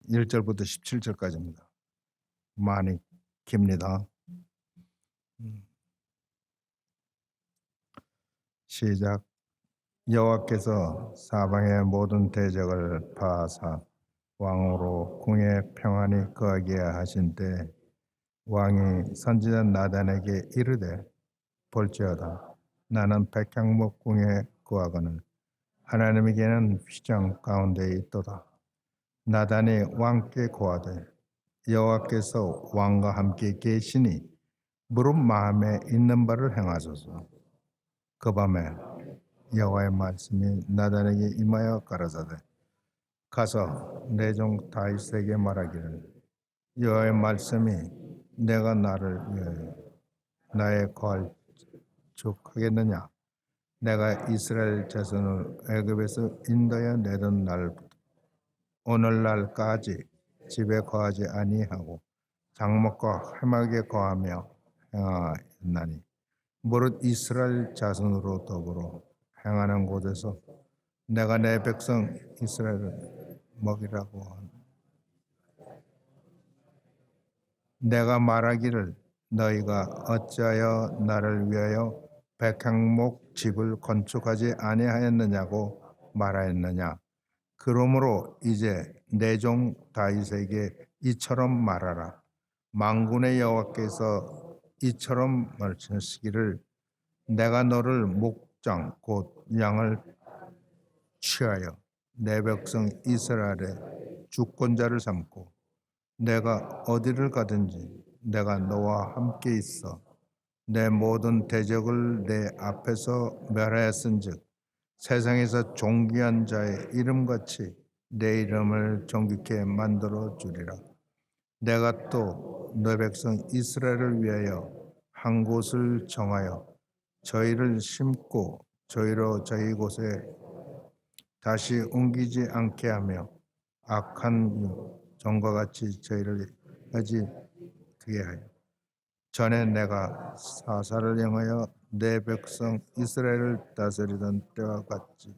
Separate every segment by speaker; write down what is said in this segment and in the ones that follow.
Speaker 1: 1절부터 17절까지입니다. 많이 깁니다. 시작. 여호와께서 사방의 모든 대적을 파하사 왕으로 궁에 평안히 거하게 하신 때 왕이 선지자 나단에게 이르되 볼지어다 나는 백향목 궁에 거하거늘 하나님에게는 휘장 가운데 있도다. 나단이 왕께 고하되 여호와께서 왕과 함께 계시니 무릇 마음에 있는 바를 행하소서. 그 밤에 여호와의 말씀이 나단에게 임하여 가라사대 가서 내 종 다윗에게 말하기를 여호와의 말씀이 내가 나를 위하여 나의 거할 족하겠느냐. 내가 이스라엘 자손을 애굽에서 인도하여 내던 날부터 오늘날까지 집에 거하지 아니하고 장막과 회막에 거하며 행하였나니 무릇 이스라엘 자손으로 더불어 행하는 곳에서 내가 내 백성 이스라엘을 먹이라고 한 내가 말하기를 너희가 어찌하여 나를 위하여 백향목 집을 건축하지 아니하였느냐고 말하였느냐. 그러므로 이제 내 종 다윗에게 이처럼 말하라. 만군의 여호와께서 이처럼 말씀하시기를 내가 너를 목장 곧 양을 취하여 내 백성 이스라엘의 주권자를 삼고 내가 어디를 가든지 내가 너와 함께 있어 내 모든 대적을 내 앞에서 멸하였은즉 세상에서 존귀한 자의 이름같이 내 이름을 존귀케 만들어 주리라. 내가 또 내 백성 이스라엘을 위하여 한 곳을 정하여 저희를 심고 저희로 저희 곳에 다시 옮기지 않게 하며 악한 전과 같이 저희를 하지 그게 하여 전에 내가 사사를 행하여 내 백성 이스라엘을 다스리던 때와 같지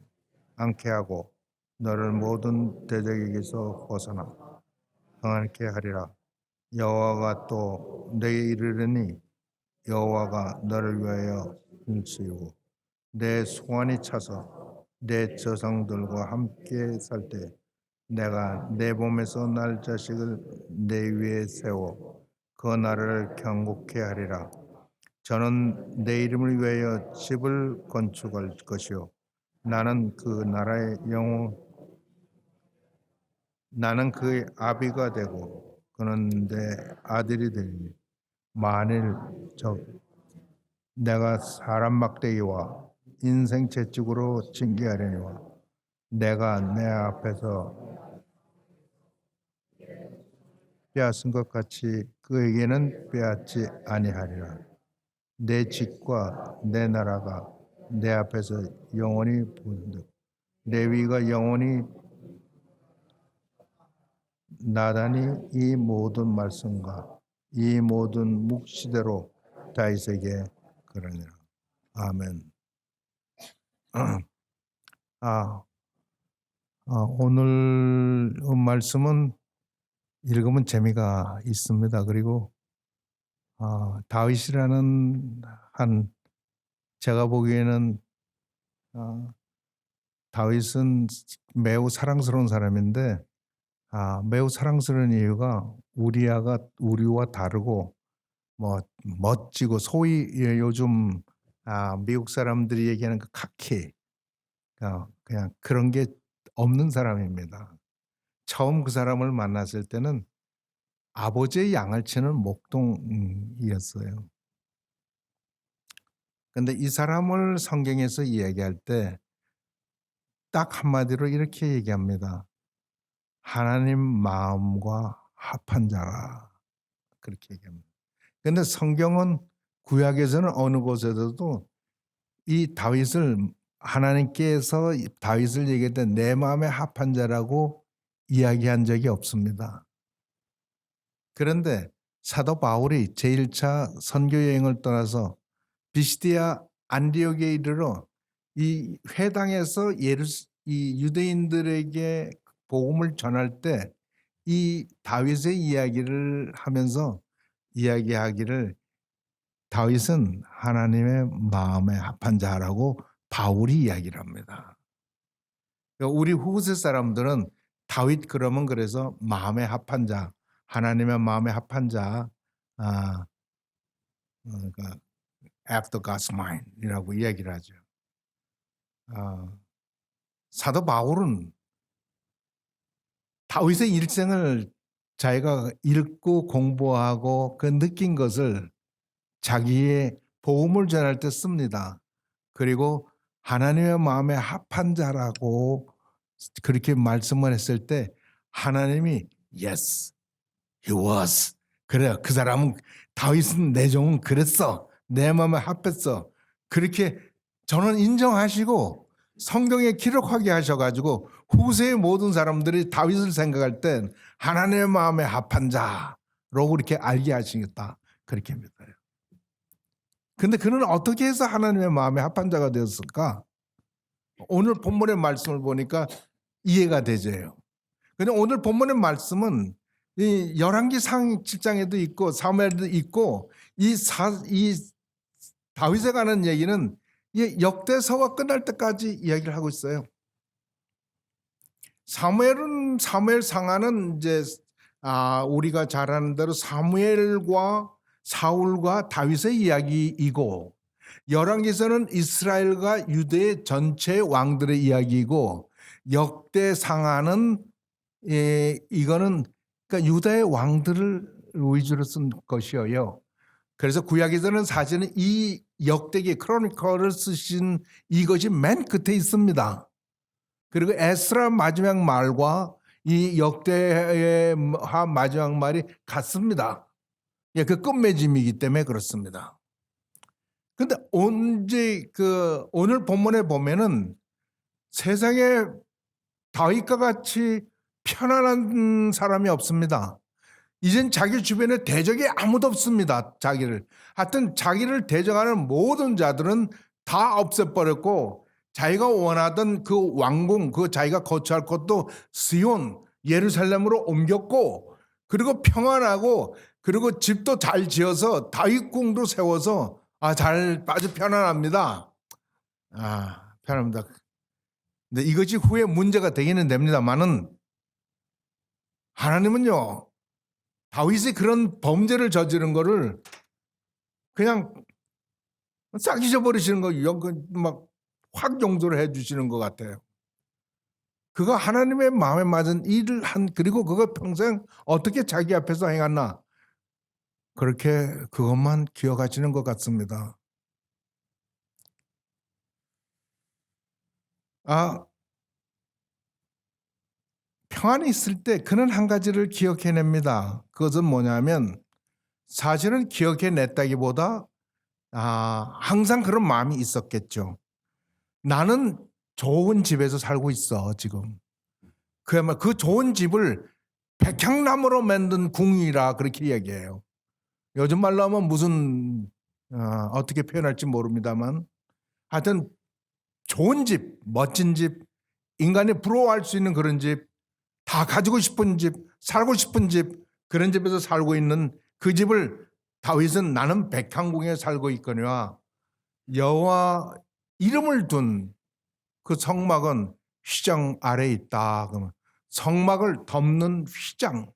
Speaker 1: 않게 하고 너를 모든 대적에게서 벗어나 평안케 하리라. 여호와가 또 내게 이르르니 여호와가 너를 위하여 힘쓰이고 내 소원이 차서 내 조상들과 함께 살 때 내가 내 몸에서 날 자식을 내 위에 세워 그 나라를 경고케 하리라. 저는 내 이름을 위하여 집을 건축할 것이요 나는 그 나라의 나는 그의 아비가 되고 그는 내 아들이 되리니 만일 내가 사람 막대기와 인생 채찍으로 징계하려니와 내가 내 앞에서 빼앗은 것 같이 그에게는 빼앗지 아니하리라. 내 집과 내 나라가 내 앞에서 영원히 본득 내 위가 영원히 나단이 이 모든 말씀과 이 모든 묵시대로 다윗에게 그러니라. 아멘. 오늘 말씀은 읽으면 재미가 있습니다. 그리고 다윗이라는 제가 보기에는 다윗은 매우 사랑스러운 사람인데 매우 사랑스러운 이유가 우리와 다르고 뭐 멋지고 소위 요즘 미국 사람들이 얘기하는 그 카키 그냥 그런 게 없는 사람입니다. 처음 그 사람을 만났을 때는 아버지의 양을 치는 목동이었어요. 근데 이 사람을 성경에서 이야기할 때 딱 한마디로 이렇게 얘기합니다. 하나님 마음과 합한 자라. 그렇게 얘기합니다. 근데 성경은 구약에서는 어느 곳에서도 이 다윗을 하나님께서 다윗을 얘기할 때 내 마음에 합한 자라고 이야기한 적이 없습니다. 그런데 사도 바울이 제1차 선교 여행을 떠나서 비시디아 안디옥에 이르러 이 회당에서 이 유대인들에게 복음을 전할 때 이 다윗의 이야기를 하면서 이야기하기를 다윗은 하나님의 마음에 합한 자라고 바울이 이야기를 합니다. 우리 후세 사람들은 다윗 그러면 그래서 마음에 합한 자, 하나님의 마음에 합한 자, 그러니까 after God's mind이라고 이야기를 하죠. 사도 바울은 다윗의 일생을 자기가 읽고 공부하고 그 느낀 것을 자기의 복음을 전할 때 씁니다. 그리고 하나님의 마음에 합한 자라고 그렇게 말씀을 했을 때 하나님이 yes, he was. 그래, 그 사람은 다윗은 내 종은 그랬어. 내 마음에 합했어. 그렇게 저는 인정하시고 성경에 기록하게 하셔가지고 후세의 모든 사람들이 다윗을 생각할 땐 하나님의 마음에 합한 자로 그렇게 알게 하시겠다. 그렇게 믿어요. 근데 그는 어떻게 해서 하나님의 마음에 합한 자가 되었을까? 오늘 본문의 말씀을 보니까 이해가 되죠. 근데 오늘 본문의 말씀은 이 열왕기 상 7장에도 있고 사무엘도 있고 이 다윗에 관한 얘기는 이 역대서가 끝날 때까지 이야기를 하고 있어요. 사무엘 상하는 이제 우리가 잘 아는 대로 사무엘과 사울과 다윗의 이야기이고 열왕기서는 이스라엘과 유대 전체 왕들의 이야기이고 역대상하는 이거는 그러니까 유다의 왕들을 위주로 쓴 것이에요. 그래서 구약에서는 사실은 이 역대기 크로니커를 쓰신 이것이 맨 끝에 있습니다. 그리고 에스라 마지막 말과 이 역대의 마지막 말이 같습니다. 예, 그 끝맺음이기 때문에 그렇습니다. 근데 오늘 본문에 보면은 세상에 다윗과 같이 편안한 사람이 없습니다. 이젠 자기 주변에 대적이 아무도 없습니다. 하여튼 자기를 대적하는 모든 자들은 다 없애버렸고 자기가 원하던 그 왕궁, 그 자기가 거처할 곳도 시온, 예루살렘으로 옮겼고 그리고 평안하고 그리고 집도 잘 지어서 다윗궁도 세워서 아주 편안합니다. 편합니다. 근데 이것이 후에 문제가 되기는 됩니다만은 하나님은요 다윗이 그런 범죄를 저지른 거를 그냥 싹 잊어버리시는 거예요. 막 확 용서를 해주시는 것 같아요. 그가 하나님의 마음에 맞은 일을 그리고 그거 평생 어떻게 자기 앞에서 행했나 그렇게 그것만 기억하시는 것 같습니다. 평안이 있을 때 그는 한 가지를 기억해냅니다. 그것은 뭐냐면 사실은 기억해냈다기보다 항상 그런 마음이 있었겠죠. 나는 좋은 집에서 살고 있어 지금. 그야말로 그 좋은 집을 백향나무로 만든 궁이라 그렇게 얘기해요. 요즘 말로 하면 무슨 어떻게 표현할지 모릅니다만 하여튼 좋은 집, 멋진 집, 인간이 부러워할 수 있는 그런 집, 다 가지고 싶은 집, 살고 싶은 집, 그런 집에서 살고 있는 그 집을 다윗은 나는 백향궁에 살고 있거니와 여호와 이름을 둔 그 성막은 휘장 아래에 있다. 그러면 성막을 덮는 휘장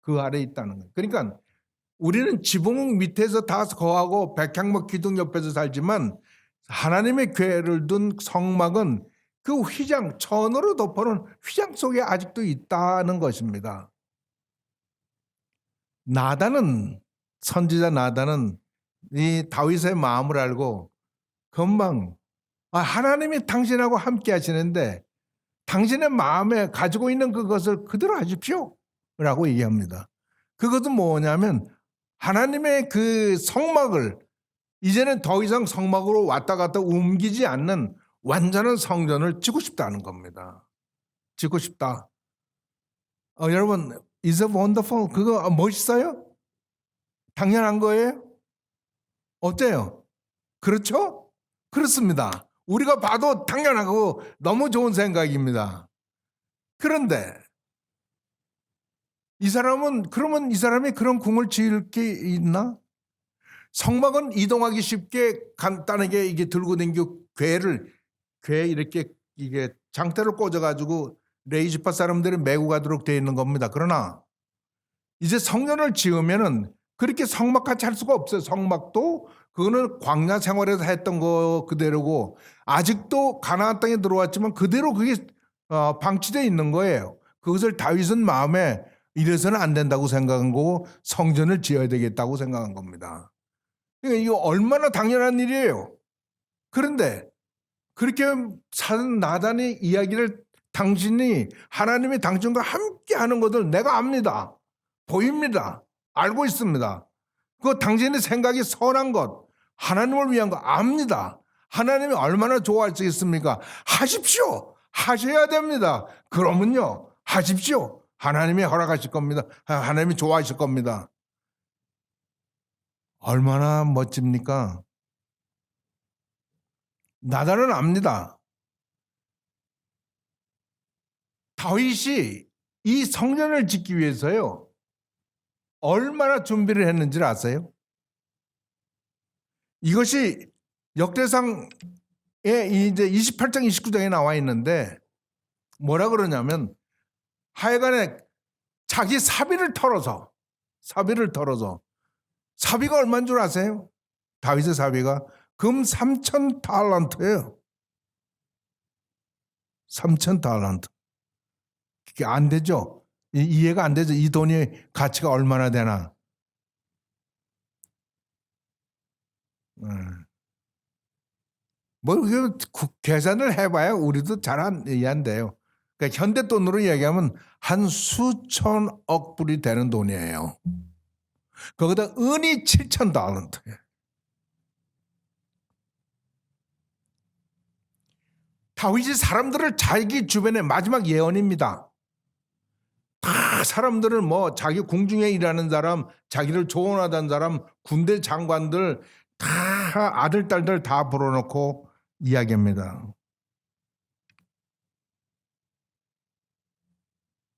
Speaker 1: 그 아래에 있다는 거예요. 그러니까 우리는 지붕 밑에서 다 거하고 백향목 기둥 옆에서 살지만 하나님의 궤를 둔 성막은 그 휘장, 천으로 덮어놓은 휘장 속에 아직도 있다는 것입니다. 선지자 나단은 이 다윗의 마음을 알고 금방 하나님이 당신하고 함께 하시는데 당신의 마음에 가지고 있는 그것을 그대로 하십시오 라고 얘기합니다. 그것은 뭐냐면 하나님의 그 성막을 이제는 더 이상 성막으로 왔다 갔다 옮기지 않는 완전한 성전을 짓고 싶다는 겁니다. 짓고 싶다. 여러분, is it wonderful? 그거 멋있어요? 당연한 거예요? 어때요? 그렇죠? 그렇습니다. 우리가 봐도 당연하고 너무 좋은 생각입니다. 그런데 그러면 이 사람이 그런 궁을 지을 게 있나? 성막은 이동하기 쉽게 간단하게 이게 들고 다니고 궤에 이렇게 이게 장대를 꽂아가지고 레이지파 사람들이 메고 가도록 되어 있는 겁니다. 그러나 이제 성전을 지으면은 그렇게 성막같이 할 수가 없어요. 성막도 그거는 광야 생활에서 했던 거 그대로고 아직도 가나안 땅에 들어왔지만 그대로 그게 방치되어 있는 거예요. 그것을 다윗은 마음에 이래서는 안 된다고 생각한 거고 성전을 지어야 되겠다고 생각한 겁니다. 그러니까 이거 얼마나 당연한 일이에요. 그런데 그렇게 사는 나단의 이야기를 당신이 하나님의 당신과 함께 하는 것을 내가 압니다. 보입니다. 알고 있습니다. 그 당신의 생각이 선한 것, 하나님을 위한 거 압니다. 하나님이 얼마나 좋아하시겠습니까? 하십시오. 하셔야 됩니다. 그러면요, 하십시오. 하나님이 허락하실 겁니다. 하나님이 좋아하실 겁니다. 얼마나 멋집니까? 나단은 압니다. 다윗이 이 성전을 짓기 위해서요, 얼마나 준비를 했는지를 아세요? 이것이 역대상에 이제 28장, 29장에 나와 있는데 뭐라 그러냐면 하여간에 자기 사비를 털어서 사비가 얼마인 줄 아세요? 다윗의 사비가 금 3,000달란트예요. 3,000달란트. 그게 안 되죠. 이해가 안 되죠. 이 돈이 가치가 얼마나 되나. 뭐 계산을 해봐야 우리도 잘 이해 안 돼요. 그러니까 현대 돈으로 얘기하면 한 수천억 불이 되는 돈이에요. 거기다 은이 7,000달란트예요. 다윗이 사람들을 자기 주변에 마지막 예언입니다. 다 사람들은 뭐 자기 궁중에 일하는 사람, 자기를 조언하던 사람, 군대 장관들 다 아들, 딸들 다 불러놓고 이야기합니다.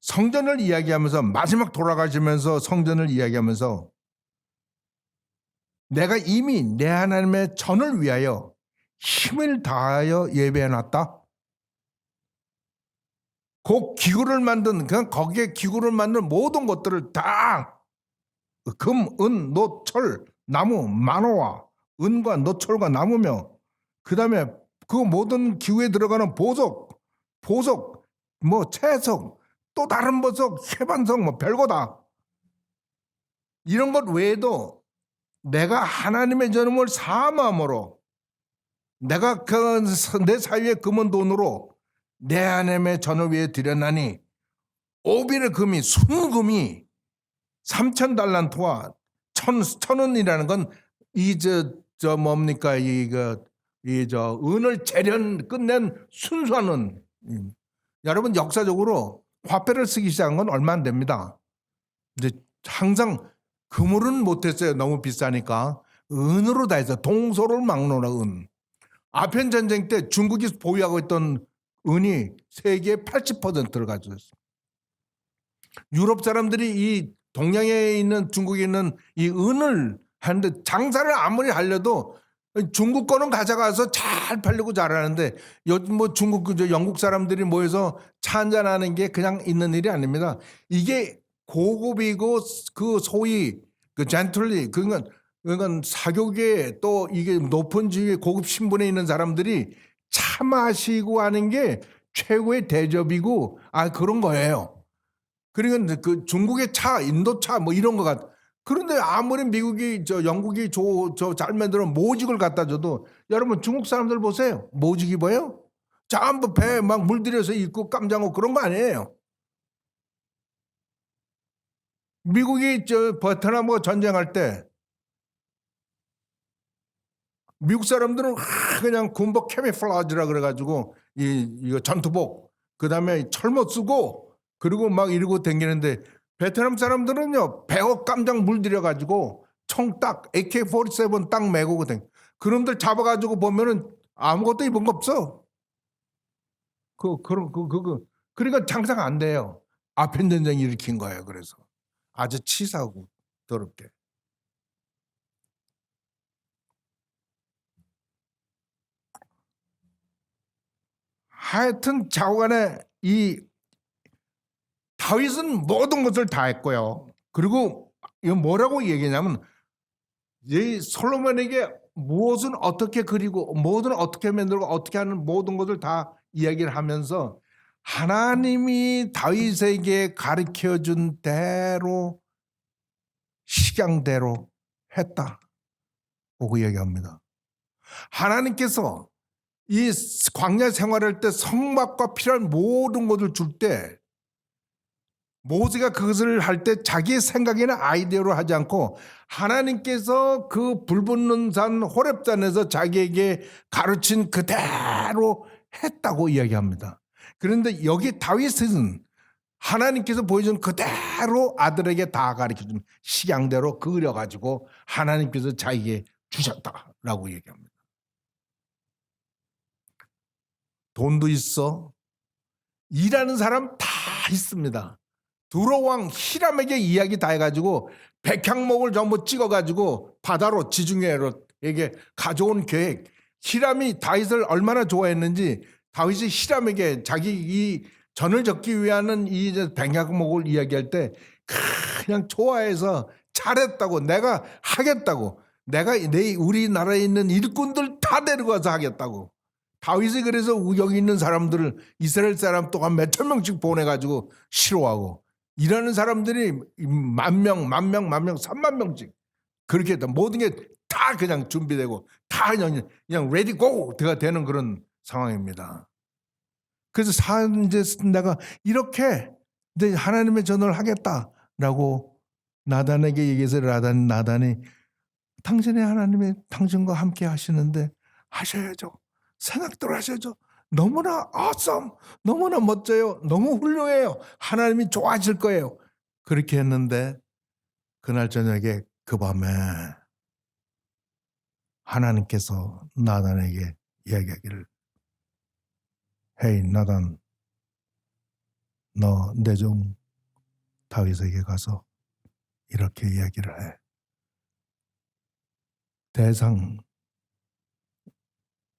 Speaker 1: 성전을 이야기하면서 마지막 돌아가시면서 성전을 이야기하면서 내가 이미 내 하나님의 전을 위하여 힘을 다하여 예배해놨다. 그 기구를 만든 그냥 거기에 기구를 만든 모든 것들을 다 금, 은, 노, 철, 나무, 만호와 은과 노철과 나무며 그 다음에 그 모든 기구에 들어가는 보석, 뭐 채석, 또 다른 보석, 해반석 뭐 별거다. 이런 것 외에도 내가 하나님의 전음을 사마음으로 내가 내 사위의 금은 돈으로 내 하나님의 전을 위해 드렸나니 오빌의 금이 순금이 3,000달란트와 1,000원이라는 건 이 저 뭡니까 저 은을 재련 끝낸 순수한 은. 여러분 역사적으로 화폐를 쓰기 시작한 건 얼마 안 됩니다. 이제 항상 금으로는 못했어요. 너무 비싸니까 은으로 다 해서 동서를 막론하 은. 아편 전쟁 때 중국이 보유하고 있던 은이 세계의 80%를 가지고 있어요. 유럽 사람들이 이 동양에 있는 중국에 있는 이 은을 하는데 장사를 아무리 하려도 중국 거는 가져가서 잘 팔려고 잘하는데 요즘 뭐 중국 영국 사람들이 모여서 차 한잔하는 게 그냥 있는 일이 아닙니다. 이게 고급이고 그 소위 그 젠틀리 그러니까 사교계 또 이게 높은 지위의 고급 신분에 있는 사람들이 차 마시고 하는 게 최고의 대접이고 그런 거예요. 그러니까 그 중국의 차, 인도 차 뭐 이런 거 같. 그런데 아무리 미국이 영국이 잘 만들어 모직을 갖다 줘도 여러분 중국 사람들 보세요. 모직 입어요? 전부 배에 막 물들여서 입고 깜장하고 그런 거 아니에요. 미국이 베트남과 전쟁할 때 미국 사람들은 그냥 군복 캐미플라즈라 그래가지고 이거 전투복 그다음에 철모 쓰고 그리고 막 이러고 다니는데 베트남 사람들은요 배어 깜장 물들여가지고 총 딱 AK-47 딱 메고 그놈들 잡아가지고 보면은 아무것도 입은 거 없어. 그러니까 장사가 안 돼요. 아편 전쟁 일으킨 거예요. 그래서 아주 치사하고 더럽게. 하여튼 좌우간에 이 다윗은 모든 것을 다 했고요. 그리고 이거 뭐라고 얘기냐면 이 솔로몬에게 무엇은 어떻게 그리고 무엇은 어떻게 만들고 어떻게 하는 모든 것을 다 이야기를 하면서 하나님이 다윗에게 가르쳐준 대로 식양대로 했다 보고 얘기합니다. 하나님께서 이 광야 생활할 때 성막과 필요한 모든 것을 줄 때 모세가 그것을 할 때 자기의 생각이나 아이디어로 하지 않고 하나님께서 그 불붙는 산 호렙산에서 자기에게 가르친 그대로 했다고 이야기합니다. 그런데 여기 다윗은 하나님께서 보여준 그대로 아들에게 다 가르쳐준 식양대로 그려가지고 하나님께서 자기에게 주셨다라고 얘기합니다. 돈도 있어. 일하는 사람 다 있습니다. 두로왕 히람에게 이야기 다 해가지고 백향목을 전부 찍어가지고 바다로 지중해로에게 가져온 계획. 히람이 다윗을 얼마나 좋아했는지 다윗이 히람에게 자기 이 전을 적기 위한 이 백향목을 이야기할 때 그냥 좋아해서 잘했다고 내가 하겠다고 내가 우리나라에 있는 일꾼들 다 데리고 와서 하겠다고. 다윗이 그래서 여기 있는 사람들을 이스라엘 사람 또 한 몇천 명씩 보내가지고 싫어하고 일하는 사람들이 만 명, 3만 명씩 그렇게 했다. 모든 게 다 그냥 준비되고 다 그냥 레디 고가 되는 그런 상황입니다. 그래서 이제 내가 이렇게 이제 하나님의 전을 하겠다라고 나단에게 얘기해서 나단이 당신이 하나님이 당신과 함께 하시는데 하셔야죠. 생각대로 하셔야죠. 너무나 awesome, 너무나 멋져요. 너무 훌륭해요. 하나님이 좋아하실 거예요. 그렇게 했는데 그날 저녁에 그 밤에 하나님께서 나단에게 이야기하기를 헤이 나단 너 내 종 다윗에게 가서 이렇게 이야기를 해. 대상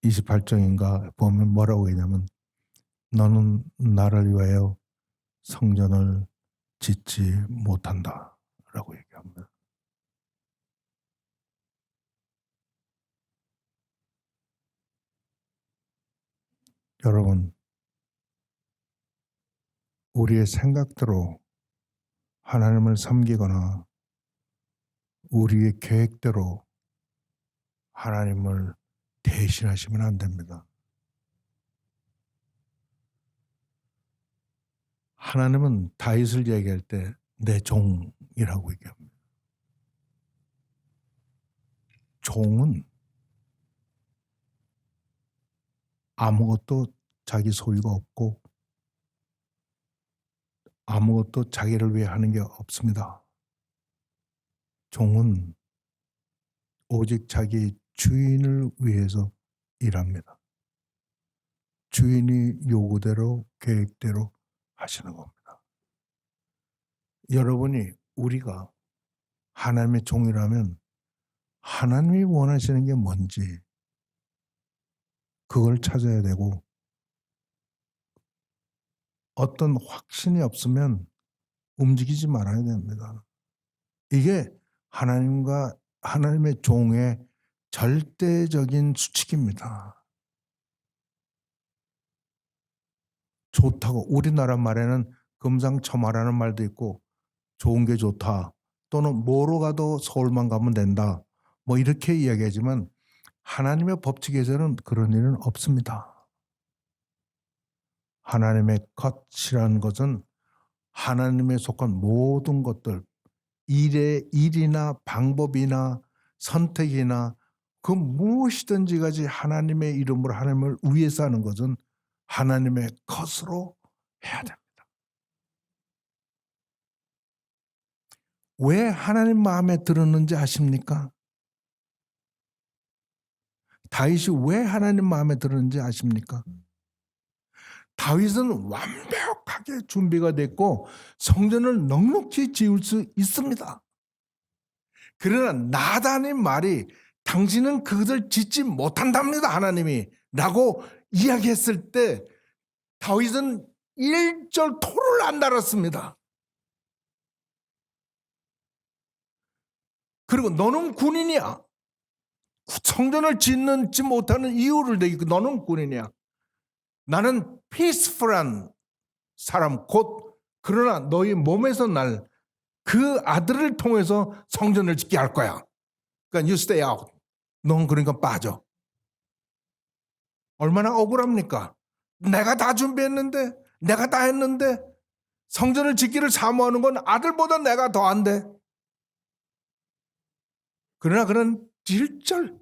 Speaker 1: 28장인가 보면 뭐라고 했냐면 너는 나를 위하여 성전을 짓지 못한다 라고 얘기합니다. 여러분 우리의 생각대로 하나님을 섬기거나 우리의 계획대로 하나님을 대신하시면 안 됩니다. 하나님은 다윗을 얘기할 때 내 종이라고 얘기합니다. 종은 아무것도 자기 소유가 없고 아무것도 자기를 위해 하는 게 없습니다. 종은 오직 자기 주인을 위해서 일합니다. 주인이 요구대로 계획대로 하시는 겁니다. 여러분이 우리가 하나님의 종이라면 하나님이 원하시는 게 뭔지 그걸 찾아야 되고 어떤 확신이 없으면 움직이지 말아야 됩니다. 이게 하나님의 종의 절대적인 수칙입니다. 좋다고 우리나라 말에는 금상첨화라는 말도 있고 좋은 게 좋다 또는 뭐로 가도 서울만 가면 된다 뭐 이렇게 이야기하지만 하나님의 법칙에서는 그런 일은 없습니다. 하나님의 것이라는 것은 하나님에 속한 모든 것들 일이나 방법이나 선택이나 그 무엇이든지 가지 하나님의 이름으로 하나님을 위해서 하는 것은 하나님의 것으로 해야 됩니다. 왜 하나님 마음에 들었는지 아십니까? 다윗이 왜 하나님 마음에 들었는지 아십니까? 다윗은 완벽하게 준비가 됐고 성전을 넉넉히 지을 수 있습니다. 그러나 나단의 말이 당신은 그것을 짓지 못한답니다, 하나님이 라고 이야기했을 때 다윗은 1절 토를 안 달았습니다. 그리고 너는 군인이야. 성전을 짓지 못하는 이유를 내기고 너는 군인이야. 나는 peaceful한 사람 곧 그러나 너희 몸에서 날 그 아들을 통해서 성전을 짓게 할 거야. 그러니까 you stay out. 넌 그러니까 빠져. 얼마나 억울합니까? 내가 다 준비했는데 내가 다 했는데 성전을 짓기를 사모하는 건 아들보다 내가 더한데. 그러나 그는 질절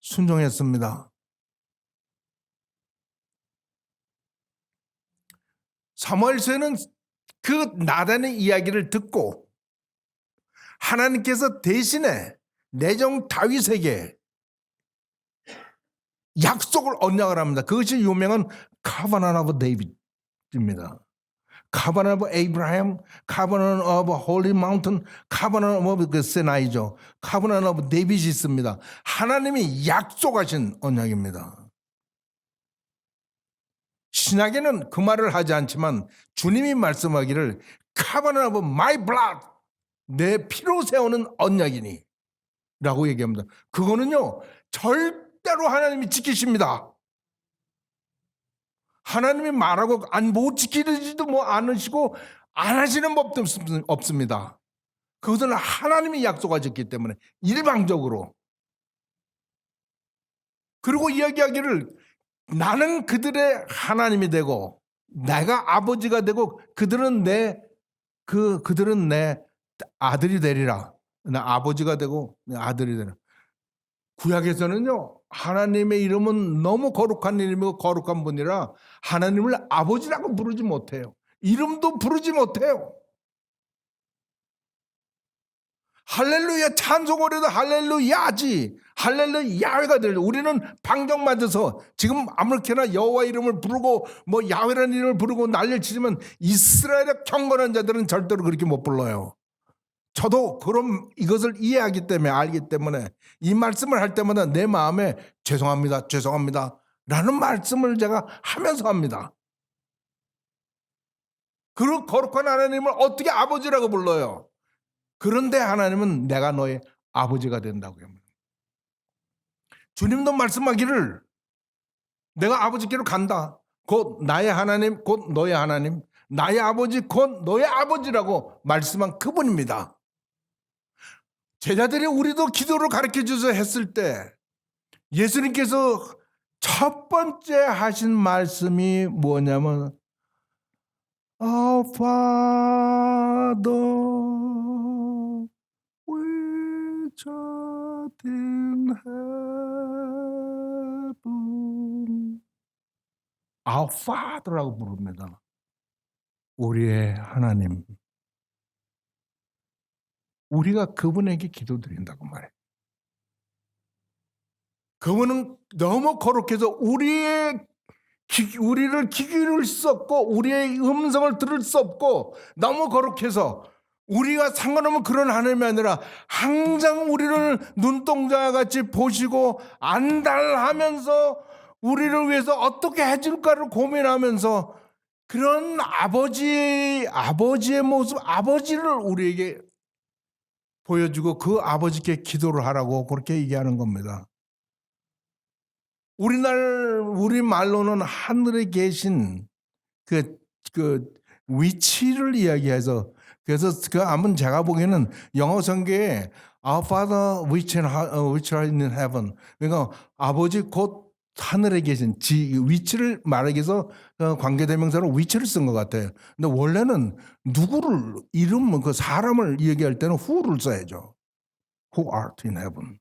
Speaker 1: 순종했습니다. 사무엘서에는 그 나단의 이야기를 듣고 하나님께서 대신에 내정 다윗에게 약속을 언약을 합니다. 그것이 유명한 Covenant of David입니다. Covenant of Abraham, Covenant of Holy Mountain, Covenant of 그 세나이죠. Covenant of David이 있습니다. 하나님이 약속하신 언약입니다. 신약에는 그 말을 하지 않지만 주님이 말씀하기를 Covenant of my blood, 내 피로 세우는 언약이니 라고 얘기합니다. 그거는요 절대로 하나님이 지키십니다. 하나님이 말하고 못 지키지도 않으시고 안 하시는 법도 없습니다. 그것은 하나님이 약속하셨기 때문에 일방적으로. 그리고 이야기하기를 나는 그들의 하나님이 되고 내가 아버지가 되고 그들은 내 아들이 되리라. 나 아버지가 되고 내 아들이 되리라. 구약에서는요 하나님의 이름은 너무 거룩한 이름이고 거룩한 분이라 하나님을 아버지라고 부르지 못해요. 이름도 부르지 못해요. 할렐루야 찬송을 해도 할렐루야지 할렐루야 야훼가 들려. 우리는 방정 맞아서 지금 아무렇게나 여호와 이름을 부르고 뭐 야훼라는 이름을 부르고 난리를 치지만 이스라엘의 경건한 자들은 절대로 그렇게 못 불러요. 저도 그럼 이것을 이해하기 때문에 알기 때문에 이 말씀을 할 때마다 내 마음에 죄송합니다 죄송합니다 라는 말씀을 제가 하면서 합니다. 그 거룩한 하나님을 어떻게 아버지라고 불러요? 그런데 하나님은 내가 너의 아버지가 된다고 합니다. 주님도 말씀하기를 내가 아버지께로 간다. 곧 나의 하나님 곧 너의 하나님 나의 아버지 곧 너의 아버지라고 말씀한 그분입니다. 제자들이 우리도 기도를 가르쳐 주셔서 했을 때 예수님께서 첫 번째 하신 말씀이 뭐냐면 Our Father which art in heaven Our Father라고 부릅니다. 우리의 하나님. 우리가 그분에게 기도드린다고 말해요. 그분은 너무 거룩해서 우리를 귀 기울일 수 없고 우리의 음성을 들을 수 없고 너무 거룩해서 우리가 상관없는 그런 하나님이 아니라 항상 우리를 눈동자와 같이 보시고 안달하면서 우리를 위해서 어떻게 해줄까를 고민하면서 그런 아버지의 모습 아버지를 우리에게 보여주고 그 아버지께 기도를 하라고 그렇게 얘기하는 겁니다. 우리 말로는 하늘에 계신 그 위치를 이야기해서 그래서 그 한번 제가 보기에는 영어 성경에 Our Father which art in heaven 그러니까 아버지 곧 하늘에 계신 위치를 말하기 위해서 관계대명사로 위치를 쓴 것 같아요. 근데 원래는 누구를 이름 그 사람을 얘기할 때는 who를 써야죠. Who art in heaven.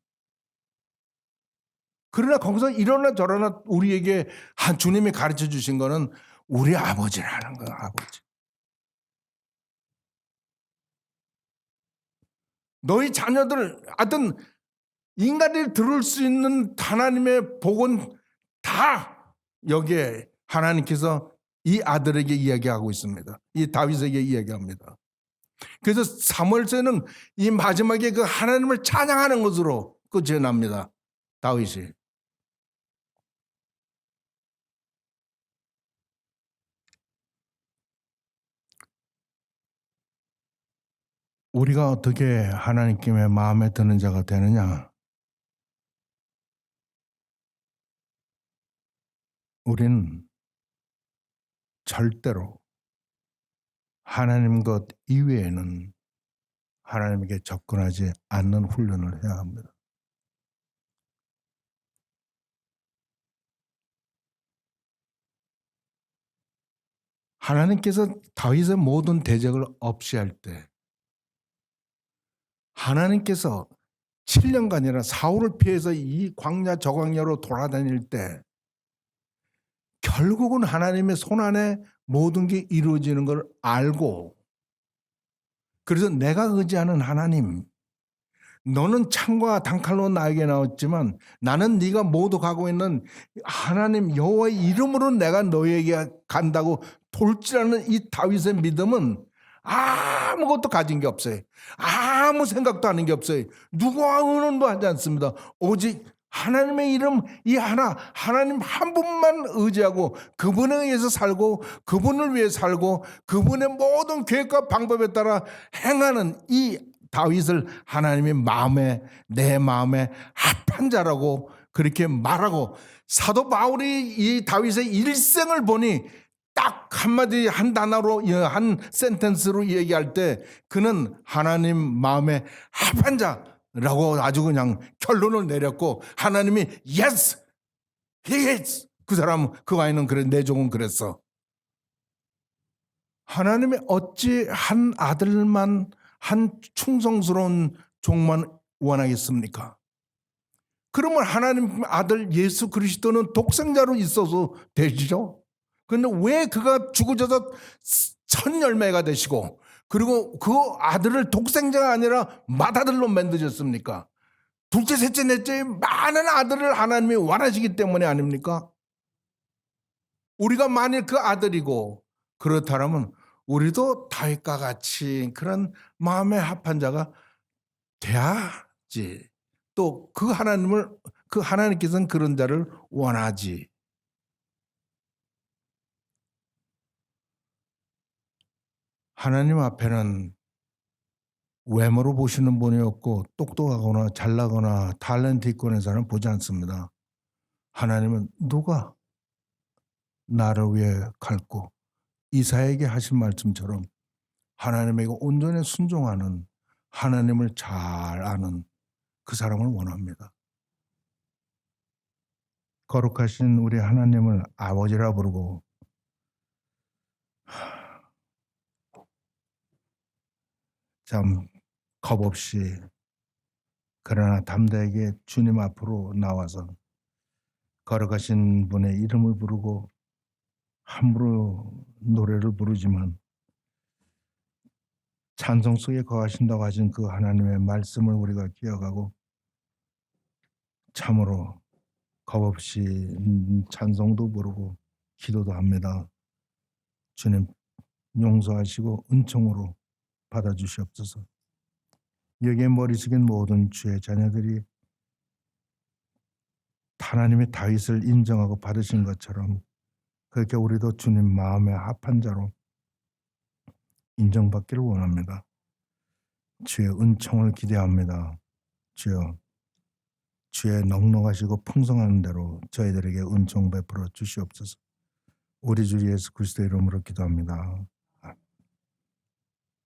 Speaker 1: 그러나 거기서 이러나 저러나 우리에게 주님이 가르쳐 주신 거는 우리 아버지라는 거예요. 아버지. 너희 자녀들 하여튼 인간이 들을 수 있는 하나님의 복은 다 여기에 하나님께서 이 아들에게 이야기하고 있습니다. 이 다윗에게 이야기합니다. 그래서 사무엘서는 이 마지막에 그 하나님을 찬양하는 것으로 끝이 납니다. 다윗이. 우리가 어떻게 하나님께 마음에 드는 자가 되느냐? 우리는 절대로 하나님 것 이외에는 하나님에게 접근하지 않는 훈련을 해야 합니다. 하나님께서 다윗의 모든 대적을 없이할 때 하나님께서 7년간이나 사울을 피해서 이 광야 저 광야로 돌아다닐 때 결국은 하나님의 손안에 모든 게 이루어지는 걸 알고, 그래서 내가 의지하는 하나님, 너는 창과 단칼로 나에게 나왔지만 나는 네가 모두 가고 있는 하나님 여호와의 이름으로 내가 너에게 간다고 돌진하는 이 다윗의 믿음은 아무것도 가진 게 없어요. 아무 생각도 하는 게 없어요. 누구와 의논도 하지 않습니다. 오직 하나님의 이름 이 하나, 하나님 한 분만 의지하고 그분에 의해서 살고 그분을 위해 살고 그분의 모든 계획과 방법에 따라 행하는 이 다윗을 하나님의 마음에, 내 마음에 합한 자라고 그렇게 말하고, 사도 바울이 이 다윗의 일생을 보니 딱 한마디 한 단어로 한 센텐스로 얘기할 때 그는 하나님 마음에 합한 자라고 아주 그냥 결론을 내렸고, 하나님이 yes, he is, 그 사람 그 아이는 그래, 내 종은 그랬어. 하나님이 어찌 한 아들만, 한 충성스러운 종만 원하겠습니까? 그러면 하나님 아들 예수 그리스도는 독생자로 있어서 되시죠. 그런데 왜 그가 죽어져서 첫 열매가 되시고 그리고 그 아들을 독생자가 아니라 맏아들로 만드셨습니까? 둘째, 셋째, 넷째 많은 아들을 하나님이 원하시기 때문에 아닙니까? 우리가 만일 그 아들이고 그렇다면 우리도 다윗과 같이 그런 마음에 합한 자가 돼야지. 또 그 하나님께서는 그런 자를 원하지. 하나님 앞에는 외모로 보시는 분이 없고 똑똑하거나 잘나거나 탤런트 있고 사람 보지 않습니다. 하나님은 누가 나를 위해 갈고, 이사에게 하신 말씀처럼 하나님에게 온전히 순종하는, 하나님을 잘 아는 그 사람을 원합니다. 거룩하신 우리 하나님을 아버지라 부르고 참 겁없이 그러나 담대하게 주님 앞으로 나와서 거룩하신 분의 이름을 부르고 함부로 노래를 부르지만 찬송 속에 거하신다고 하신 그 하나님의 말씀을 우리가 기억하고 참으로 겁없이 찬송도 부르고 기도도 합니다. 주님 용서하시고 은총으로 받아주시옵소서. 여기에 머리 숙인 모든 주의 자녀들이 하나님의 다윗을 인정하고 받으신 것처럼 그렇게 우리도 주님 마음에 합한 자로 인정받기를 원합니다. 주의 은총을 기대합니다. 주여, 주의 넉넉하시고 풍성한 대로 저희들에게 은총 베풀어 주시옵소서. 우리 주 예수 그리스도의 이름으로 기도합니다.